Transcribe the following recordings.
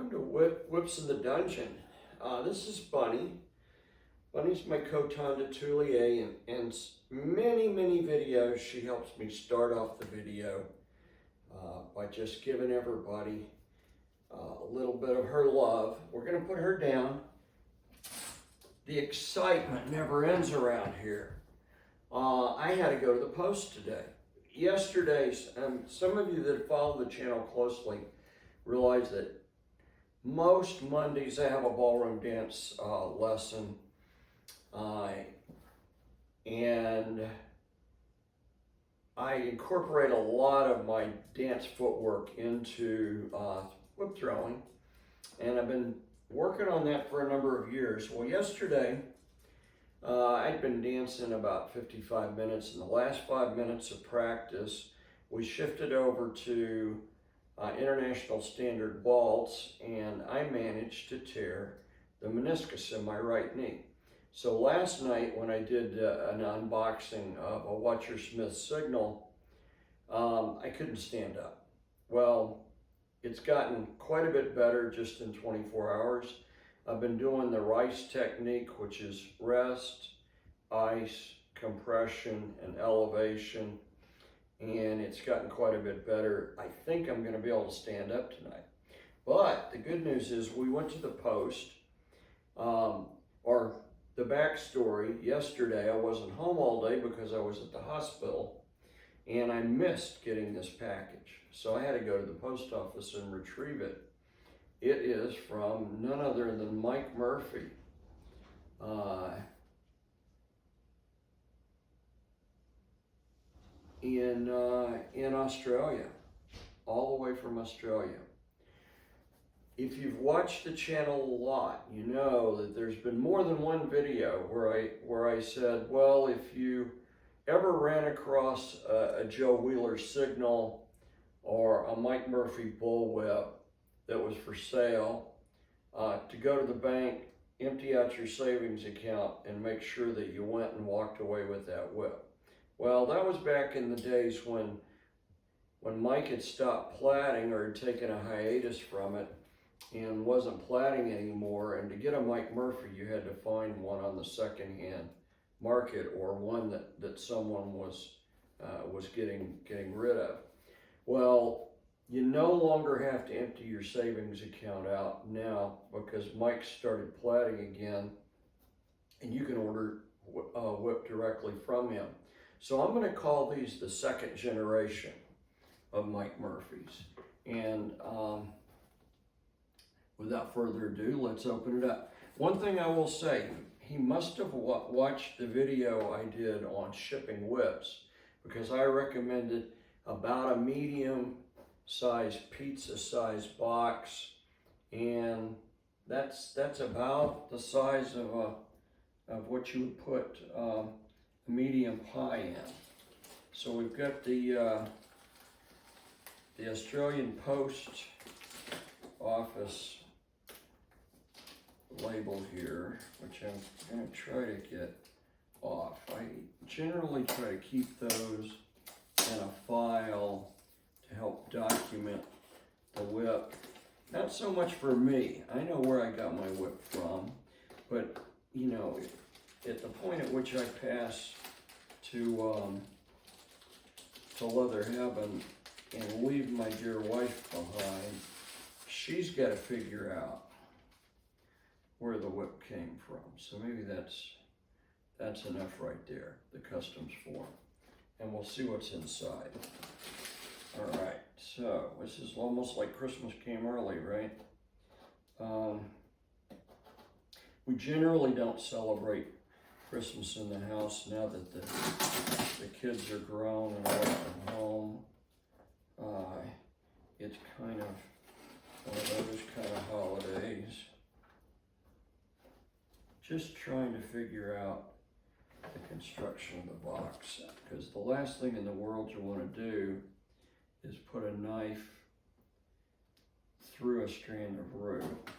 Welcome to Whips in the Dungeon. This is Bunny. Bunny's my co-tanda Toulier, and many videos she helps me start off the video by just giving everybody a little bit of her love. We're going to put her down. The excitement never ends around here. I had to go to the post today. Yesterday's, some of you that follow the channel closely realize that most Mondays I have a ballroom dance lesson, and I incorporate a lot of my dance footwork into whip throwing, and I've been working on that for a number of years. Well, yesterday I'd been dancing about 55 minutes. In the last 5 minutes of practice, we shifted over to International Standard Waltz, and I managed to tear the meniscus in my right knee. So last night when I did an unboxing of a Watcher Smith Signal, I couldn't stand up. Well, it's gotten quite a bit better just in 24 hours. I've been doing the RICE technique, which is rest, ice, compression, and elevation, and it's gotten quite a bit better. I think I'm going to be able to stand up tonight. But the good news is we went to the post, or the backstory. Yesterday I wasn't home all day because I was at the hospital, and I missed getting this package. So I had to go to the post office and retrieve it. It is from none other than Mike Murphy. In Australia, all the way from Australia. If you've watched the channel a lot, you know that there's been more than one video where I said, well, if you ever ran across a Joe Wheeler Signal or a Mike Murphy Bullwhip that was for sale, to go to the bank, empty out your savings account, and make sure that you went and walked away with that whip. Well, that was back in the days when Mike had stopped plaiting or had taken a hiatus from it and wasn't plaiting anymore. And to get a Mike Murphy, you had to find one on the secondhand market or one that someone was getting rid of. Well, you no longer have to empty your savings account out now because Mike started plaiting again, and you can order a whip directly from him. So I'm going to call these the second generation of Mike Murphys. And without further ado, let's open it up. One thing I will say, he must have watched the video I did on shipping whips, because I recommended about a medium size pizza size box, and that's about the size of what you would put a medium pie in. So we've got the Australian Post Office label here, which I'm going to try to get off. I generally try to keep those in a file to help document the whip. Not so much for me. I know where I got my whip from, but you know, at the point at which I pass to leather heaven and leave my dear wife behind, she's got to figure out where the whip came from. So maybe that's enough right there, the customs form. And we'll see what's inside. All right, so this is almost like Christmas came early, right? We generally don't celebrate Christmas in the house now that the kids are grown and away from home. It's kind of one of those kind of holidays. Just trying to figure out the construction of the box, because the last thing in the world you want to do is put a knife through a strand of rope.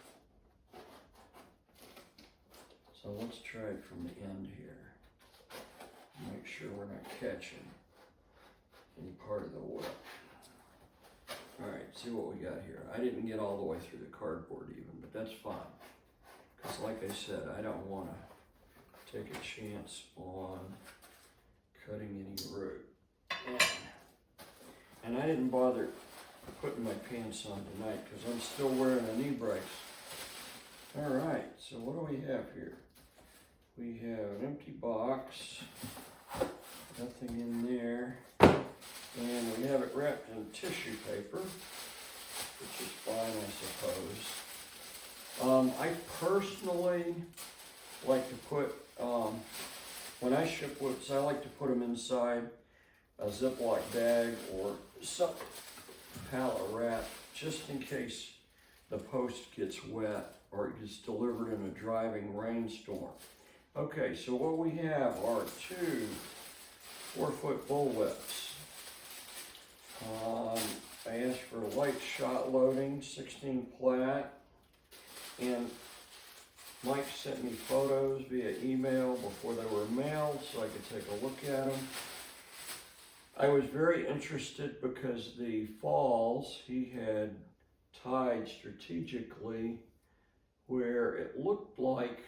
So let's try it from the end here. Make sure we're not catching any part of the whip. All right, see what we got here. I didn't get all the way through the cardboard even, but that's fine. Because like I said, I don't want to take a chance on cutting any root. And I didn't bother putting my pants on tonight because I'm still wearing a knee brace. All right, so what do we have here? We have an empty box, nothing in there, and we have it wrapped in tissue paper, which is fine, I suppose. I personally like to put, when I ship whips, I like to put them inside a Ziploc bag or some pallet wrap, just in case the post gets wet or it gets delivered in a driving rainstorm. Okay, so what we have are two 4-foot bullwhips. I asked for light shot loading, 16 plat, and Mike sent me photos via email before they were mailed so I could take a look at them. I was very interested because the falls he had tied strategically where it looked like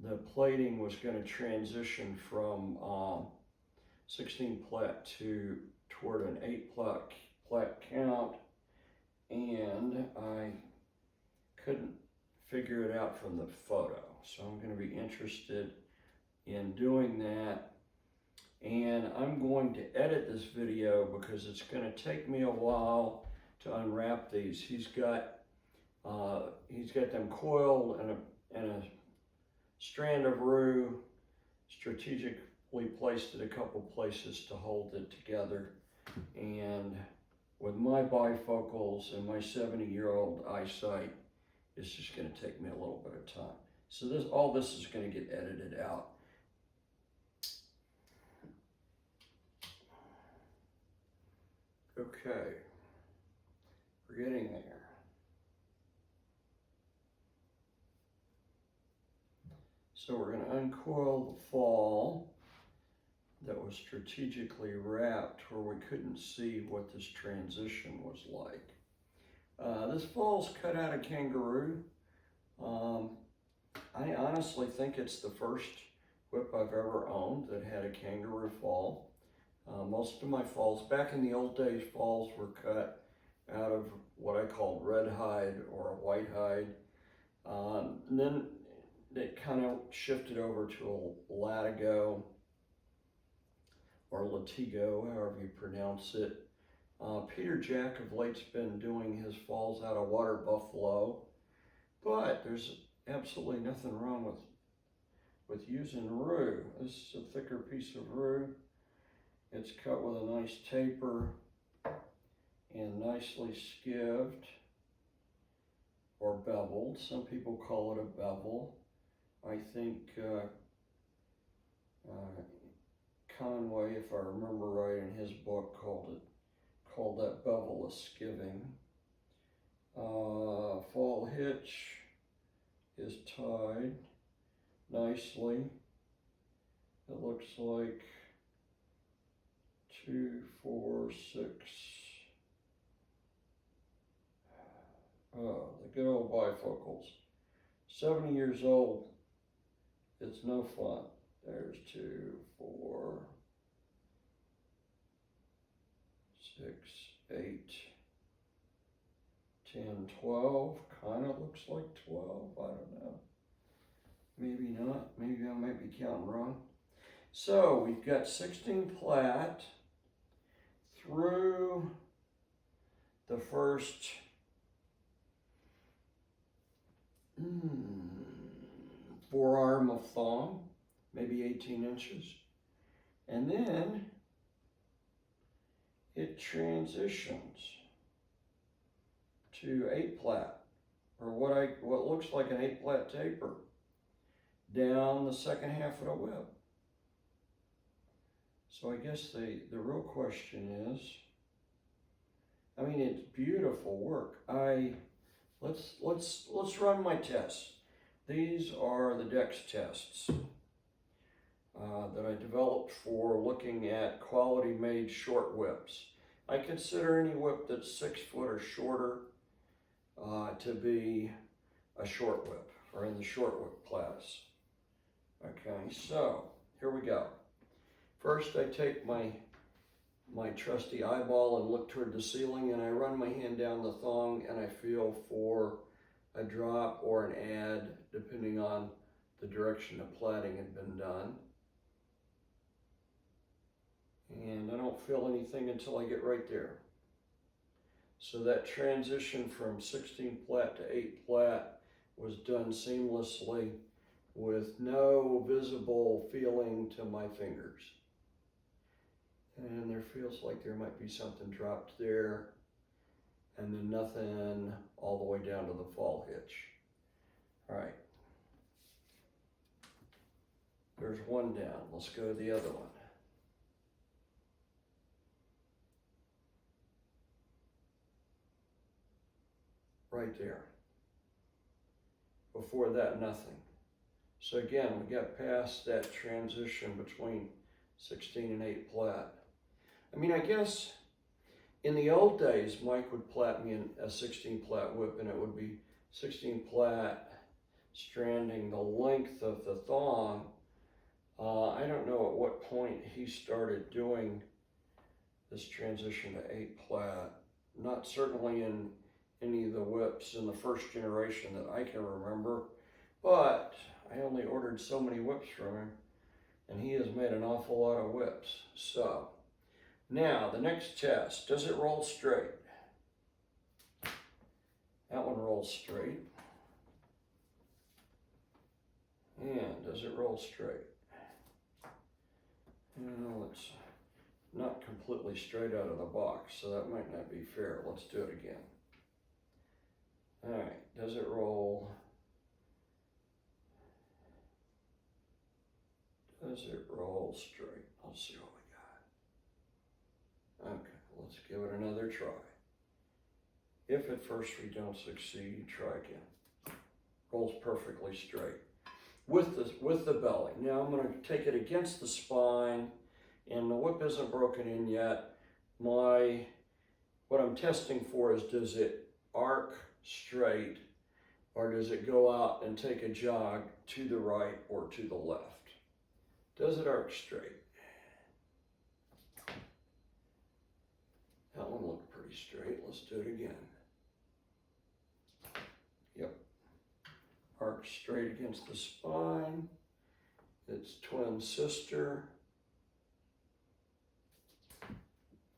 the plating was going to transition from 16 plat toward an 8 plat count, and I couldn't figure it out from the photo. So I'm going to be interested in doing that. And I'm going to edit this video because it's going to take me a while to unwrap these. He's got them coiled in a strand of rue, strategically placed at a couple places to hold it together. And with my bifocals and my 70-year-old eyesight, it's just going to take me a little bit of time. So all this is going to get edited out. Okay, we're getting there. So we're going to uncoil the fall that was strategically wrapped where we couldn't see what this transition was like. This fall's cut out of kangaroo. I honestly think it's the first whip I've ever owned that had a kangaroo fall. Most of my falls, back in the old days, falls were cut out of what I called red hide or a white hide. And then it kind of shifted over to a latigo or latigo, however you pronounce it. Peter Jack of late's been doing his falls out of water buffalo, but there's absolutely nothing wrong with using rue. This is a thicker piece of rue. It's cut with a nice taper and nicely skived or beveled. Some people call it a bevel. I think Conway, if I remember right, in his book called that bevel a skiving. Fall hitch is tied nicely. It looks like 2, 4, 6. Oh, the good old bifocals. 70 years old. It's no fun. There's 2, 4, 6, 8, 10, 12. Kind of looks like 12. I don't know. Maybe not. Maybe I might be counting wrong. So we've got 16 plat through the first forearm of thong, maybe 18 inches. And then it transitions to 8 plat, or what looks like an 8 plat taper down the second half of the whip. So I guess the real question is, I mean, it's beautiful work. Let's run my tests. These are the Dex tests that I developed for looking at quality made short whips. I consider any whip that's 6 foot or shorter to be a short whip, or in the short whip class. Okay, so here we go. First I take my trusty eyeball and look toward the ceiling, and I run my hand down the thong and I feel for a drop or an add depending on the direction the plaiting had been done. And I don't feel anything until I get right there. So that transition from 16 plait to 8 plait was done seamlessly with no visible feeling to my fingers. And there feels like there might be something dropped there, and then nothing all the way down to the fall hitch. All right. There's one down. Let's go to the other one. Right there. Before that, nothing. So again, we got past that transition between 16 and 8 plait. I mean, I guess in the old days, Mike would plait me in a 16 plait whip, and it would be 16 plait stranding the length of the thong. I don't know at what point he started doing this transition to 8 plait. Not certainly in any of the whips in the first generation that I can remember, but I only ordered so many whips from him, and he has made an awful lot of whips. So now the next test, does it roll straight? That one rolls straight. And does it roll straight? No, it's not completely straight out of the box, so that might not be fair. Let's do it again. All right, does it roll? Does it roll straight? Let's see what we got. Okay, let's give it another try. If at first we don't succeed, try again. Rolls perfectly straight with the belly. Now I'm going to take it against the spine, and the whip isn't broken in yet. What I'm testing for is, does it arc straight, or does it go out and take a jog to the right or to the left? Does it arc straight? That one looked pretty straight. Let's do it again. Yep. Arc straight against the spine. Its twin sister.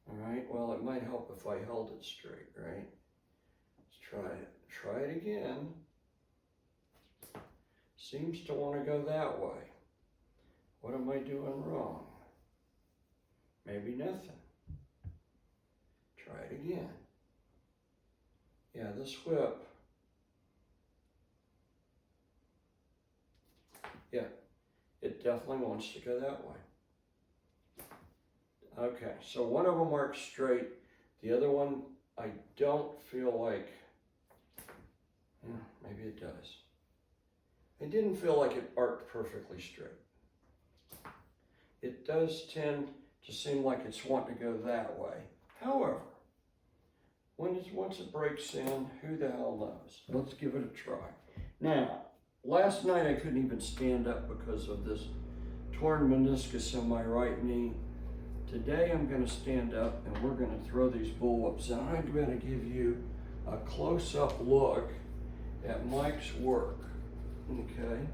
All right, well, it might help if I held it straight, right? Let's try it. Try it again. Seems to want to go that way. What am I doing wrong? Maybe nothing. Try it again. Yeah, this whip. Yeah, it definitely wants to go that way. Okay, so one of them arcs straight. The other one, I don't feel like, maybe it does. It didn't feel like it arced perfectly straight. It does tend to seem like it's wanting to go that way. However, once it breaks in, who the hell knows? Let's give it a try. Now, last night I couldn't even stand up because of this torn meniscus in my right knee. Today I'm going to stand up and we're going to throw these bullwhips, and I'm going to give you a close-up look at Mike's work. Okay.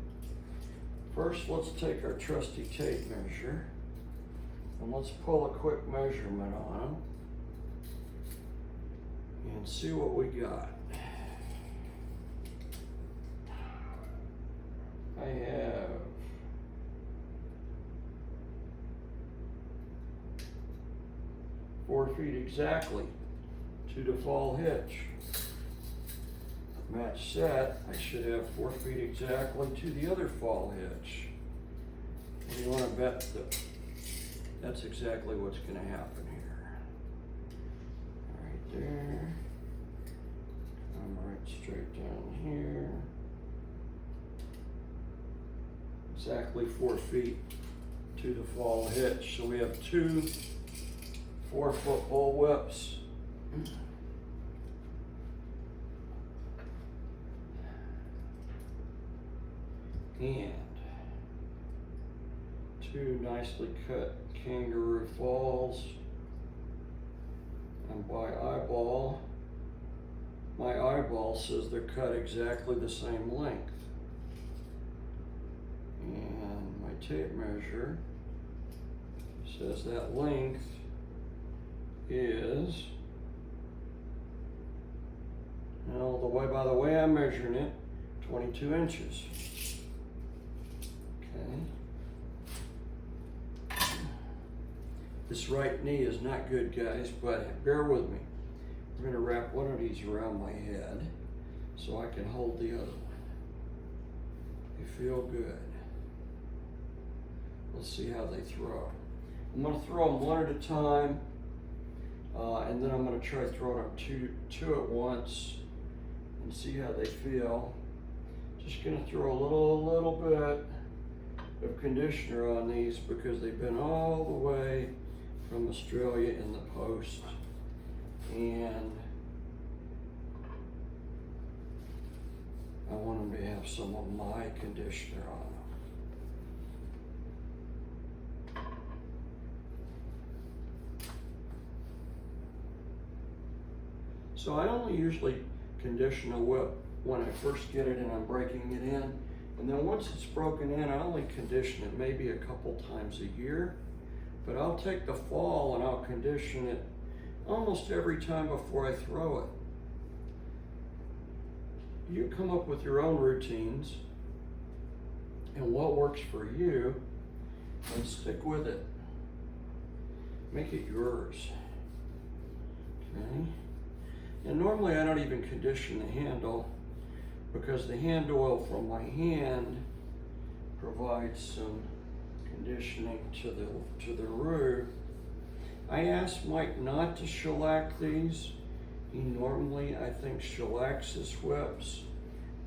First, let's take our trusty tape measure and let's pull a quick measurement on them and see what we got. I have 4 feet exactly to the fall hitch. Match set, I should have 4 feet exactly to the other fall hitch. And you want to bet that that's exactly what's going to happen here. Right there. Come right straight down here. Exactly 4 feet to the fall hitch. So we have 2 4-foot bullwhips. And 2 nicely cut kangaroo falls. And by eyeball, my eyeball says they're cut exactly the same length. And my tape measure says that length is, by the way I'm measuring it, 22 inches. Okay. This right knee is not good, guys, but bear with me. I'm going to wrap one of these around my head so I can hold the other one. They feel good. Let's see how they throw. I'm going to throw them one at a time, and then I'm going to try throwing them two at once and see how they feel. Just going to throw a little bit of conditioner on these because they've been all the way from Australia in the post, and I want them to have some of my conditioner on them. So I only usually condition a whip when I first get it and I'm breaking it in. And then once it's broken in, I only condition it maybe a couple times a year. But I'll take the fall and I'll condition it almost every time before I throw it. You come up with your own routines and what works for you and stick with it. Make it yours. Okay? And normally I don't even condition the handle because the hand oil from my hand provides some conditioning to the roux. I asked Mike not to shellac these. He normally, I think, shellacks his whips.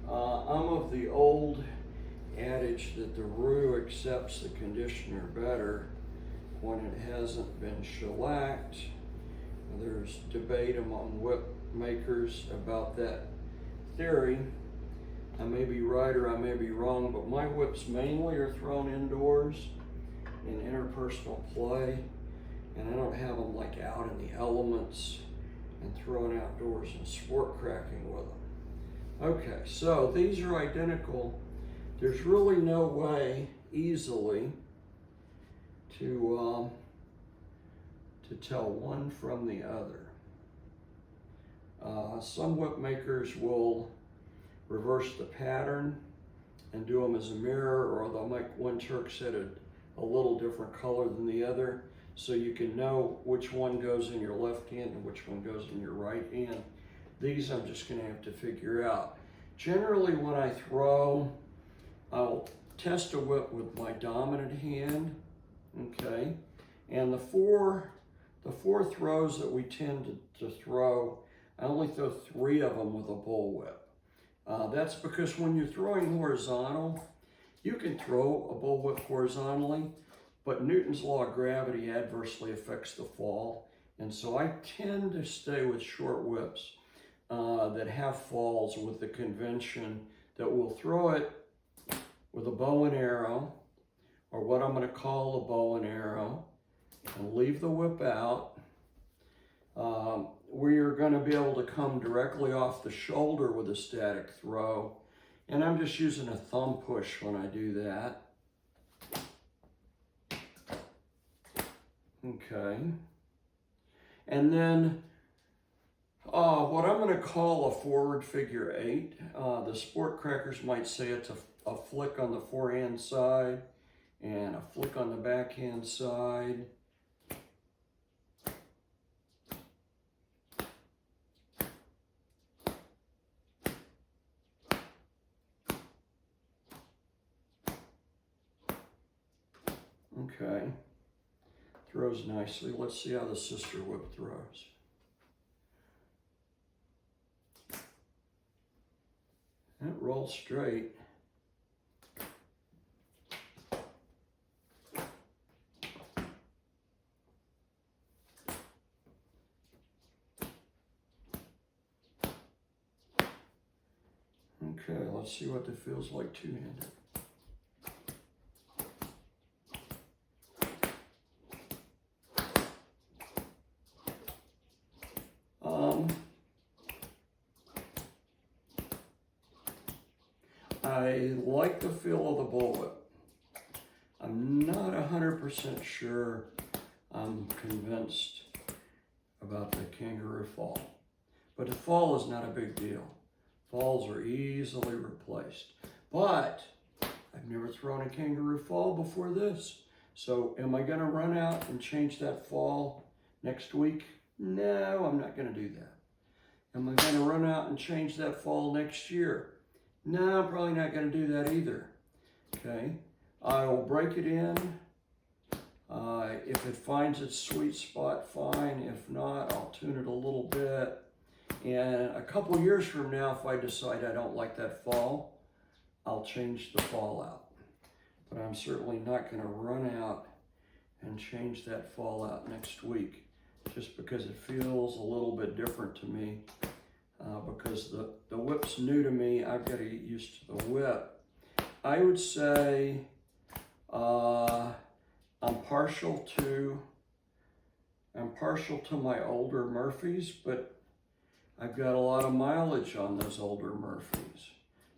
I'm of the old adage that the roux accepts the conditioner better when it hasn't been shellacked. There's debate among whip makers about that theory. I may be right or I may be wrong, but my whips mainly are thrown indoors in interpersonal play, and I don't have them like out in the elements and thrown outdoors and sport cracking with them. Okay, so these are identical. There's really no way easily to tell one from the other. Some whip makers will reverse the pattern and do them as a mirror, or they'll make one Turk set a little different color than the other, so you can know which one goes in your left hand and which one goes in your right hand. These I'm just going to have to figure out. Generally, when I throw, I'll test a whip with my dominant hand, okay? And the four throws that we tend to throw, I only throw 3 of them with a bullwhip. That's because when you're throwing horizontal, you can throw a bullwhip horizontally, but Newton's law of gravity adversely affects the fall. And so I tend to stay with short whips that have falls with the convention that we'll throw it with a bow and arrow, or what I'm going to call a bow and arrow, and leave the whip out. We're going to be able to come directly off the shoulder with a static throw, and I'm just using a thumb push when I do that. Okay. And then what I'm going to call a forward figure 8. The sport crackers might say it's a flick on the forehand side and a flick on the backhand side. Okay, throws nicely. Let's see how the sister whip throws. And it rolls straight. Okay, let's see what it feels like two-handed. I like the feel of the bullwhip. I'm not 100% sure I'm convinced about the kangaroo fall. But the fall is not a big deal. Falls are easily replaced. But I've never thrown a kangaroo fall before this. So am I gonna run out and change that fall next week? No, I'm not gonna do that. Am I gonna run out and change that fall next year? No, I'm probably not gonna do that either. Okay, I will break it in. If it finds its sweet spot, fine. If not, I'll tune it a little bit. And a couple years from now, if I decide I don't like that fall, I'll change the fall out. But I'm certainly not going to run out and change that fall out next week, just because it feels a little bit different to me. Because the whip's new to me, I've got to get used to the whip. I would say I'm partial to my older Murphys, but I've got a lot of mileage on those older Murphys.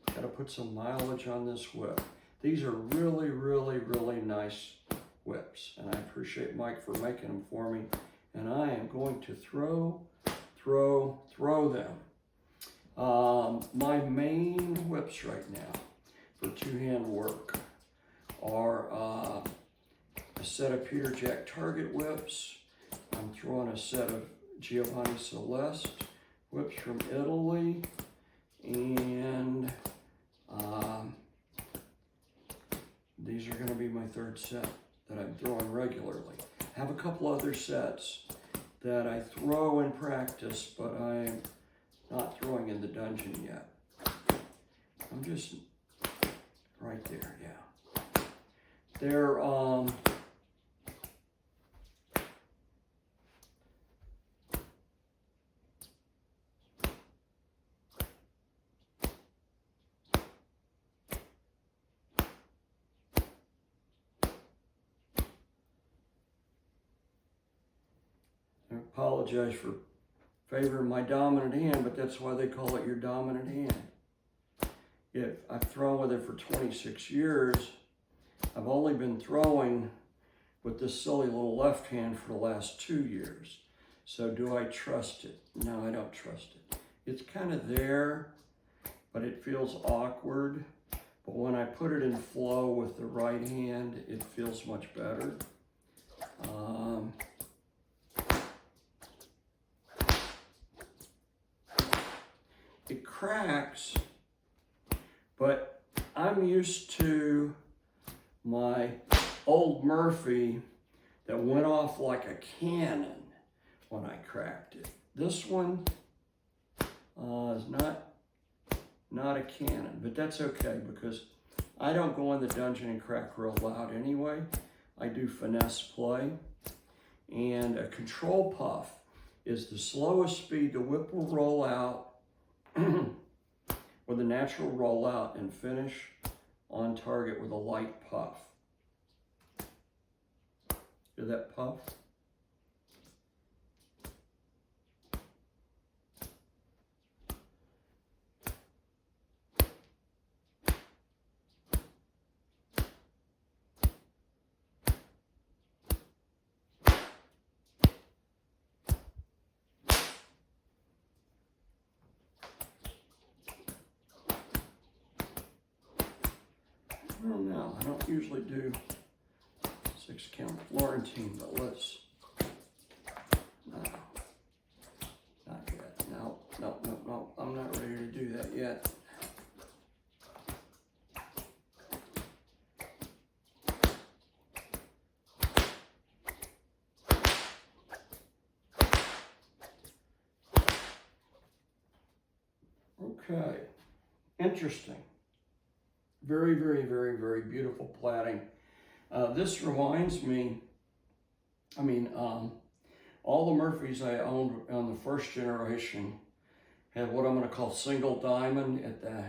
Got to put some mileage on this whip. These are really, really, really nice whips, and I appreciate Mike for making them for me. And I am going to throw them. My main whips right now for two-hand work are a set of Peter Jack Target whips. I'm throwing a set of Giovanni Celeste whips from Italy, and these are going to be my third set that I'm throwing regularly. I have a couple other sets that I throw in practice, but I'm not throwing in the dungeon yet. I'm just right there, yeah. They're I apologize for favoring my dominant hand, but that's why they call it your dominant hand. If I've thrown with it for 26 years, I've only been throwing with this silly little left hand for the last 2 years. So do I trust it? No, I don't trust it. It's kind of there, but it feels awkward. But when I put it in flow with the right hand, it feels much better. It cracks, but I'm used to my old Murphy that went off like a cannon when I cracked it. This one is not a cannon, but that's okay because I don't go in the dungeon and crack real loud anyway. I do finesse play, and a control puff is the slowest speed the whip will roll out with a natural rollout and finish on target with a light puff. Hear that puff? I don't know, I don't usually do 6-count Florentine, but let's, no, not yet, no, I'm not ready to do that yet. Okay, interesting. Very, very, very, very beautiful plaiting. This reminds me, all the Murphys I owned on the first generation had what I'm going to call single diamond at the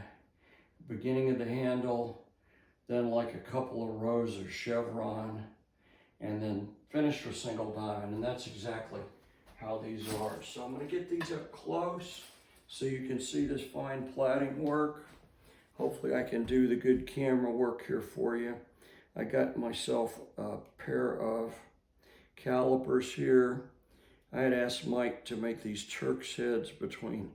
beginning of the handle, then like a couple of rows of chevron, and then finished with single diamond, and that's exactly how these are. So I'm going to get these up close so you can see this fine plaiting work. Hopefully I can do the good camera work here for you. I got myself a pair of calipers here. I had asked Mike to make these Turk's heads between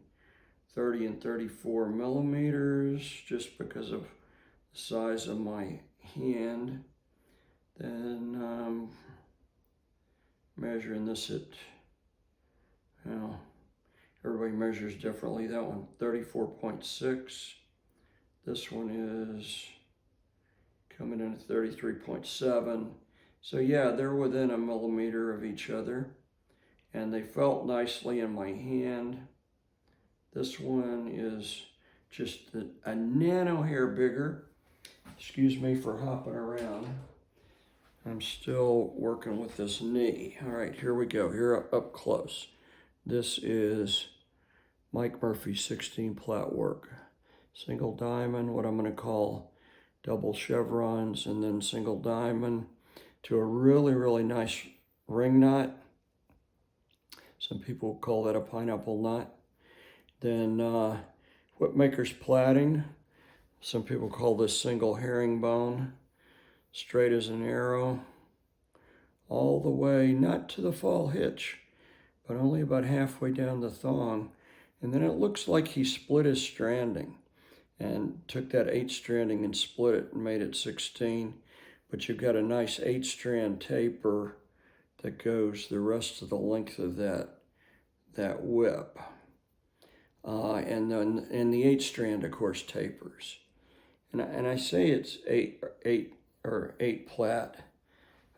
30 and 34 millimeters just because of the size of my hand. Then measuring this at, well, everybody measures differently. That one 34.6. This one is coming in at 33.7. So yeah, they're within a millimeter of each other, and they felt nicely in my hand. This one is just a nano hair bigger. Excuse me for hopping around. I'm still working with this knee. All right, here we go. Here up close. This is Mike Murphy's 16 plat work. Single diamond, what I'm going to call double chevrons, and then single diamond to a really, really nice ring knot. Some people call that a pineapple knot. Then whipmaker's plaiting. Some people call this single herringbone. Straight as an arrow. All the way, not to the fall hitch, but only about halfway down the thong. And then it looks like he split his stranding and took that 8 stranding and split it and made it 16. But you've got a nice 8 strand taper that goes the rest of the length of that whip. And then the 8 strand, of course, tapers. And I say it's 8 plat.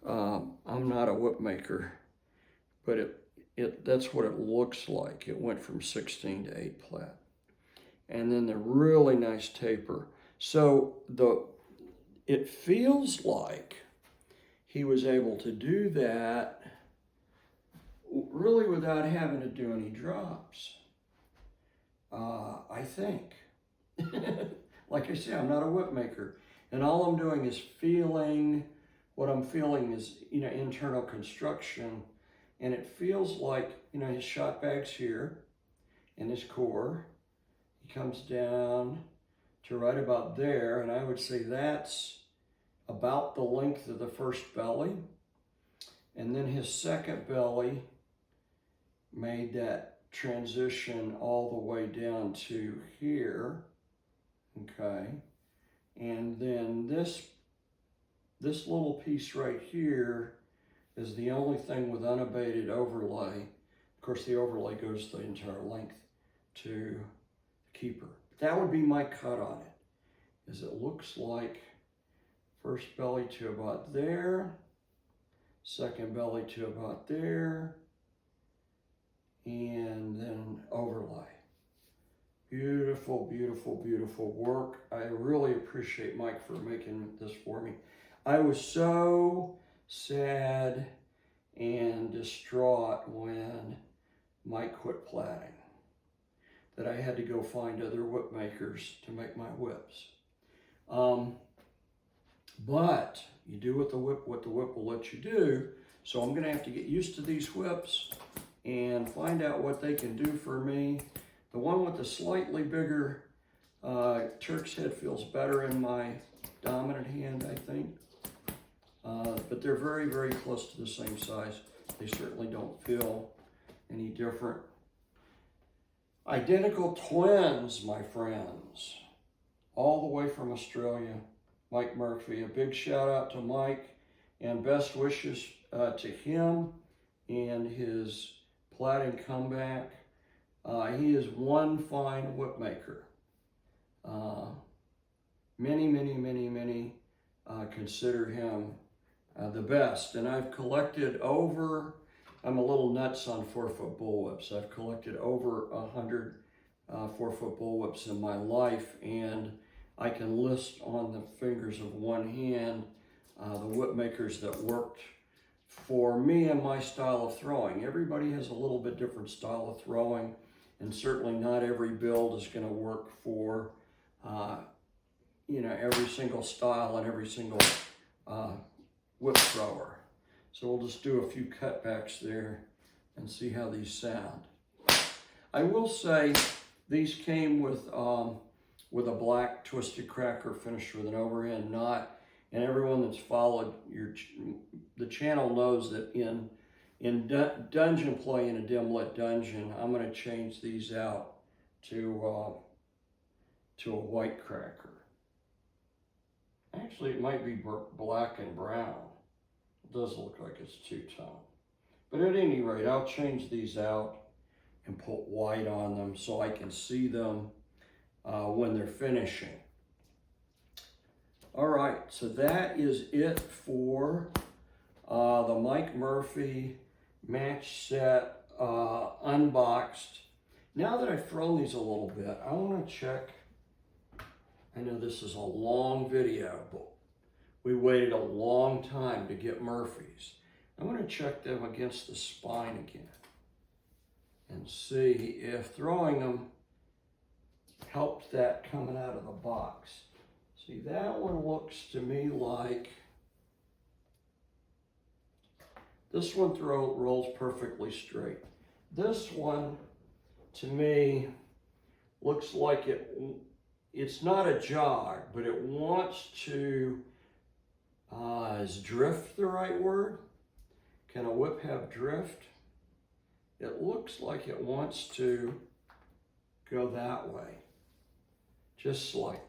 I'm not a whip maker, but that's what it looks like. It went from 16 to 8 plat. And then the really nice taper. So it feels like he was able to do that really without having to do any drops. I think. Like I say, I'm not a whip maker. And all I'm doing is feeling, what I'm feeling is, internal construction. And it feels like, his shot bag's here in his core. He comes down to right about there. And I would say that's about the length of the first belly. And then his second belly made that transition all the way down to here. Okay. And then this little piece right here is the only thing with unabated overlay. Of course, the overlay goes the entire length to the keeper. That would be my cut on it, is it looks like first belly to about there, second belly to about there, and then overlay. Beautiful, beautiful, beautiful work. I really appreciate Mike for making this for me. I was so sad and distraught when Mike quit plaiting that I had to go find other whip makers to make my whips. But you do what the whip will let you do. So I'm going to have to get used to these whips and find out what they can do for me. The one with the slightly bigger Turk's head feels better in my dominant hand, I think. But they're very, very close to the same size. They certainly don't feel any different. Identical twins, my friends. All the way from Australia, Mike Murphy. A big shout out to Mike and best wishes to him and his plaiting comeback. He is one fine whip maker. Many consider him the best. And I've collected over, I'm a little nuts on 4-foot bullwhips. I've collected over 100 4-foot bullwhips in my life, and I can list on the fingers of one hand the whip makers that worked for me and my style of throwing. Everybody has a little bit different style of throwing, and certainly not every build is going to work for you know, every single style and every single whip thrower. So we'll just do a few cutbacks there and see how these sound. I will say these came with a black twisted cracker finished with an overhand knot, and everyone that's followed the channel knows that in dungeon play in a dim lit dungeon, I'm going to change these out to a white cracker. Actually, it might be black and brown. It does look like it's two-tone. But at any rate, I'll change these out and put white on them so I can see them when they're finishing. All right, so that is it for the Mike Murphy match set unboxed. Now that I've thrown these a little bit, I want to check. I know this is a long video, but we waited a long time to get Murphy's. I'm going to check them against the spine again and see if throwing them helped that coming out of the box. See, that one looks to me like this one rolls perfectly straight. This one, to me, looks like it's not a jog, but it wants to, is drift the right word? Can a whip have drift? It looks like it wants to go that way, just slightly.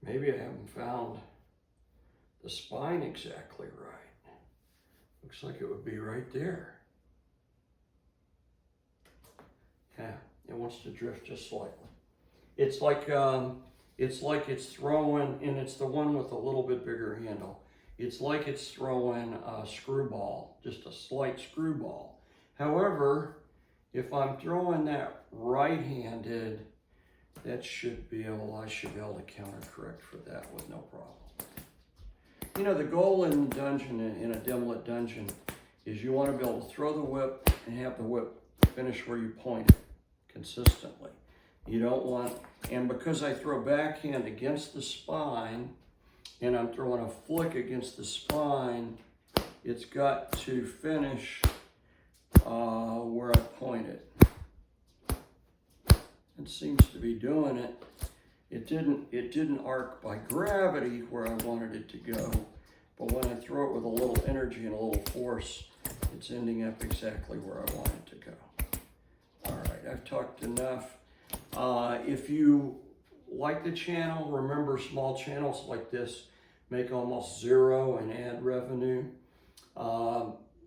Maybe I haven't found the spine exactly right. Looks like it would be right there. Yeah, it wants to drift just slightly. It's like it's throwing, and it's the one with a little bit bigger handle. It's like it's throwing a screwball, just a slight screwball. However, if I'm throwing that right-handed, I should be able to counter correct for that with no problem. You know, the goal in dungeon, in a dim lit dungeon, is you want to be able to throw the whip and have the whip finish where you point it consistently. You don't want, and because I throw backhand against the spine and I'm throwing a flick against the spine, it's got to finish where I point it. It seems to be doing it. It didn't arc by gravity where I wanted it to go, but when I throw it with a little energy and a little force, it's ending up exactly where I want it to go. All right, I've talked enough. If you like the channel, remember small channels like this make almost zero in ad revenue.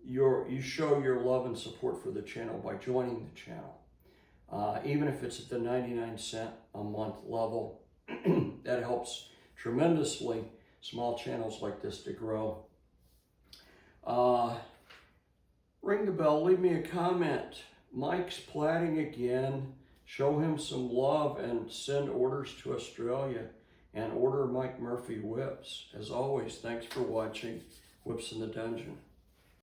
You show your love and support for the channel by joining the channel. Even if it's at the 99-cent a month level, that helps tremendously small channels like this to grow. Ring the bell, leave me a comment. Mike's plaiting again. Show him some love and send orders to Australia and order Mike Murphy whips. As always, thanks for watching Whips in the Dungeon.